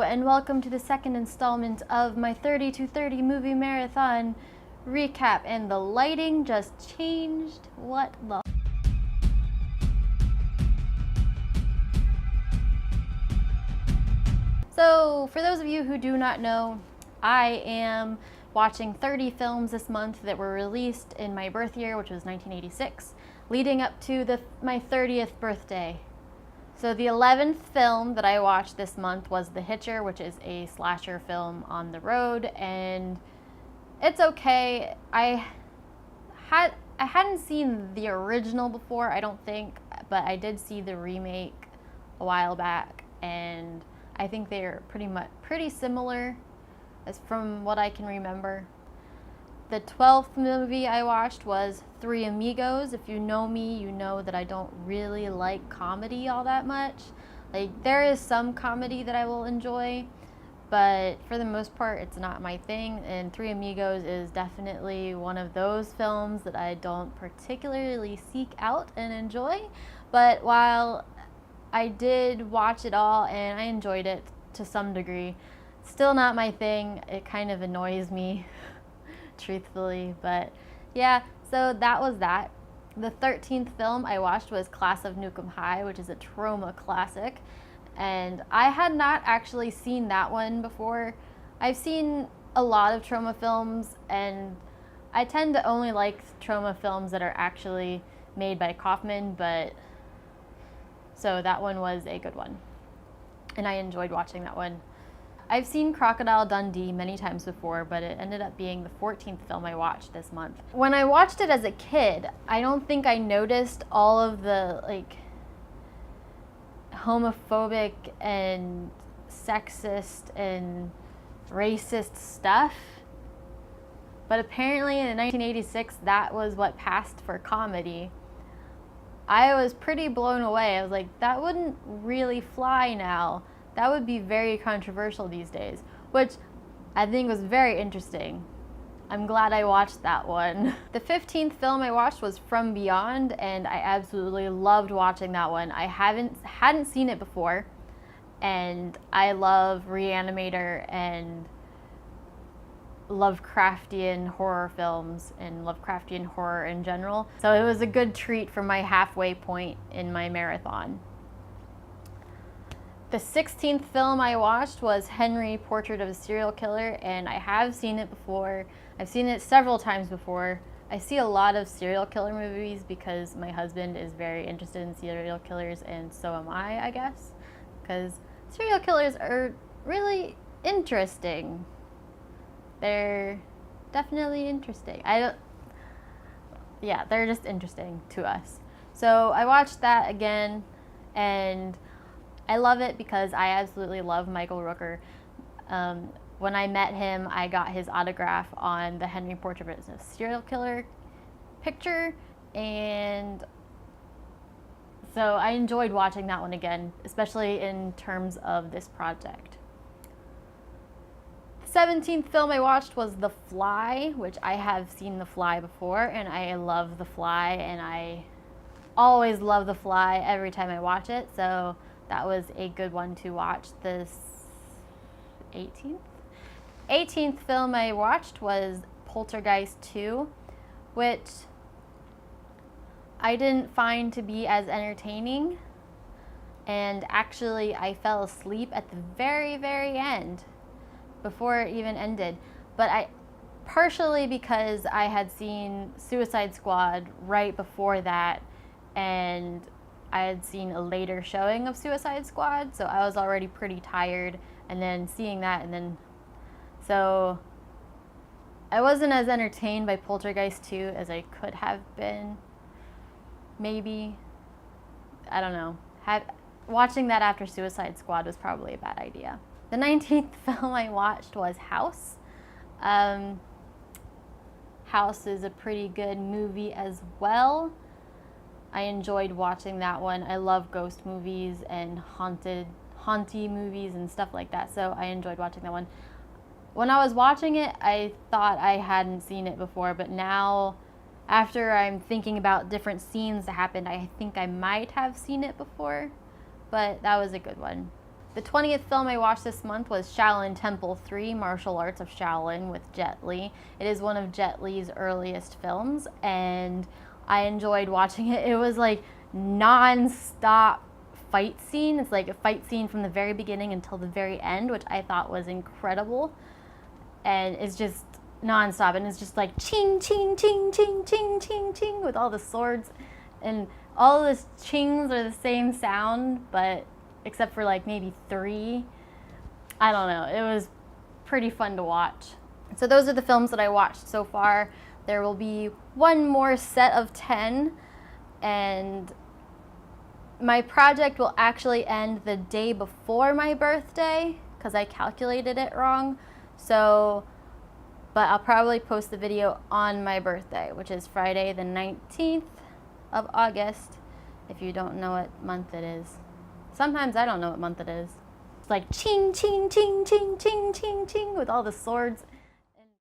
and welcome to the second installment of my 30 to 30 movie marathon recap. And the lighting just changed. What the? So, for those of you who do not know, I am watching 30 films this month that were released in my birth year, which was 1986, leading up to my 30th birthday. So the 11th film that I watched this month was The Hitcher, which is a slasher film on the road, and it's okay. I hadn't seen the original before, I don't think, but I did see the remake a while back, and I think they're pretty similar as from what I can remember. The 12th movie I watched was Threemigos. If you know me, you know that I don't really like comedy all that much. Like, there is some comedy that I will enjoy, but for the most part, it's not my thing. And Threemigos is definitely one of those films that I don't particularly seek out and enjoy. But while I did watch it all and I enjoyed it to some degree, still not my thing. It kind of annoys me. Truthfully, but yeah, so that was that. The 13th film I watched was Class of Nuke High, which is a trauma classic, and I had not actually seen that one before. I've seen a lot of trauma films, and I tend to only like trauma films that are actually made by Kaufman, but so that one was a good one, and I enjoyed watching that one. I've seen Crocodile Dundee many times before, but it ended up being the 14th film I watched this month. When I watched it as a kid, I don't think I noticed all of the homophobic and sexist and racist stuff. But apparently in 1986, that was what passed for comedy. I was pretty blown away. I was like, that wouldn't really fly now. That would be very controversial these days, which I think was very interesting. I'm glad I watched that one. The 15th film I watched was From Beyond, and I absolutely loved watching that one. I hadn't seen it before, and I love Reanimator and Lovecraftian horror films and Lovecraftian horror in general. So it was a good treat for my halfway point in my marathon. The 16th film I watched was Henry, Portrait of a Serial Killer, and I have seen it before. I've seen it several times before. I see a lot of serial killer movies because my husband is very interested in serial killers, and so am I guess, because serial killers are really interesting. They're definitely interesting. They're just interesting to us. So I watched that again, and I love it because I absolutely love Michael Rooker. When I met him, I got his autograph on the Henry Portrait of a Serial Killer picture, and so I enjoyed watching that one again, especially in terms of this project. The 17th film I watched was The Fly, which I have seen The Fly before, and I love The Fly, and I always love The Fly every time I watch it, so that was a good one to watch. The 18th film I watched was Poltergeist 2, which I didn't find to be as entertaining, and actually I fell asleep at the very, very end before it even ended. But partially because I had seen Suicide Squad right before that, and I had seen a later showing of Suicide Squad, so I was already pretty tired, and then seeing that, and then, so I wasn't as entertained by Poltergeist 2 as I could have been, maybe. I don't know. Watching that after Suicide Squad was probably a bad idea. The 19th film I watched was House. House is a pretty good movie as well. I enjoyed watching that one. I love ghost movies and haunty movies and stuff like that, so I enjoyed watching that one. When I was watching it, I thought I hadn't seen it before, but now, after I'm thinking about different scenes that happened, I think I might have seen it before, but that was a good one. The 20th film I watched this month was Shaolin Temple 3, Martial Arts of Shaolin with Jet Li. It is one of Jet Li's earliest films, and I enjoyed watching it. It was like non-stop fight scene. It's like a fight scene from the very beginning until the very end, which I thought was incredible. And it's just non-stop, and it's just like ching, ching, ching, ching, ching, ching, ching with all the swords. And all of the chings are the same sound, but except for like maybe 3. I don't know. It was pretty fun to watch. So those are the films that I watched so far. There will be one more set of 10, and my project will actually end the day before my birthday because I calculated it wrong. So, but I'll probably post the video on my birthday, which is Friday the 19th of August, if you don't know what month it is. Sometimes I don't know what month it is. It's like ching, ching, ching, ching, ching, ching, ching with all the swords.